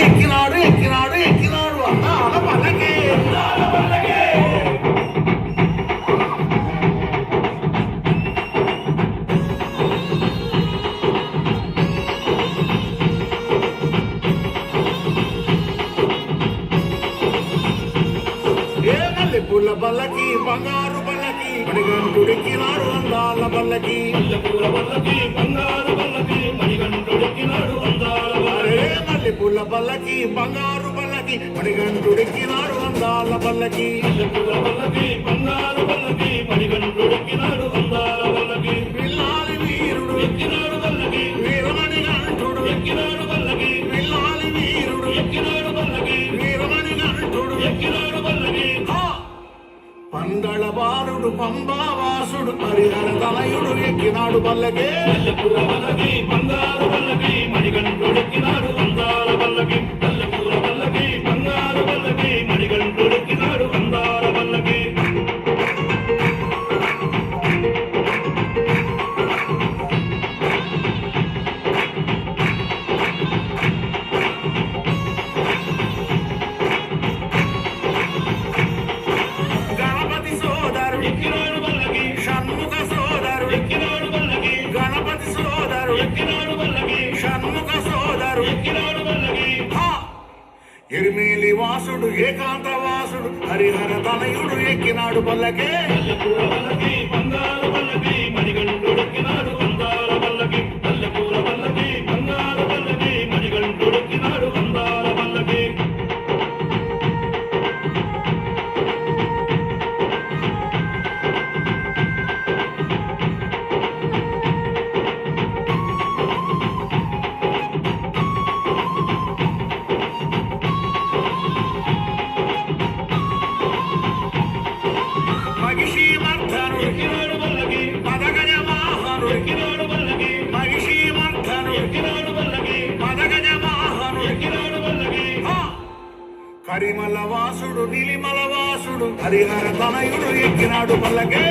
ఎక్కినాడు ఎక్కినాడు ఎక్కినాడు అందాల పల్లకి పుల్ల బల్లకి బంగారు బల్లకి మణిగంటుడెక్కినాడు అందాల బల్లకి పూల బల్లకి బంగారు బల్లకి మణిగంటుడెక్కినాడు అందాల మల్లె పుల్ల బల్లకి బంగారు బల్లకి మణిగంటుడెక్కినాడు అందాల బల్లకి పూల బల్లకి బంగారు బల్లకి మణిగంటుడెక్కినాడు అందాల బల్లకి విల్లాలి వీరుడు ఎక్కినాడు బల్లకి వీరమణిగంటుడు ఎక్కినాడు బల్లకి విల్లాలి వీరుడు ఎక్కినాడు బల్లకి వీరమణిగంటుడు ఎక్కినాడు బల్లకి పందళ బాలుడు పంబావాసుడు హరిహర తనయుడు ఎక్కినాడు బల్లకే పూల బల్లకి బంగారు బల్లకి మణిగంటుడెక్కినాడు అందాల బల్లకి పూల బల్లకి బంగారు బల్లకి మణిగంటుడెక్కినాడు అందాల బల్లకి ఎక్కినాడు బల్లకి షణ్ముఖ సోదరు ఎక్కినాడు బల్లకి గణపతి సోదరు ఎక్కినాడు బల్లకి షణ్ముఖ సోదరు ఎక్కినాడు బల్లకి ఎరిమేలి వాసుడు ఏకాంత వాసుడు హరిహర తనయుడు ఎక్కినాడు బల్లకే పూల బల్లకి బంగారు బల్లకి మణిగంటుడెక్కినాడు అందాల బల్లకి పూల బల్లకి బంగారు బల్లకి మణిగంటుడెక్కినాడు అందాల బల్లకి మహిషి మర్ధను ఎక్కినాడు బల్లకి మదగజ వాహనుడు ఎక్కినాడు బల్లకి మహిషి మర్ధను ఎక్కినాడు బల్లకి మదగజ వాహనుడు ఎక్కినాడు బల్లకి కరిమల వాసుడు నిలిమల వాసుడు హరిహర తనయుడు ఎక్కినాడు బల్లకే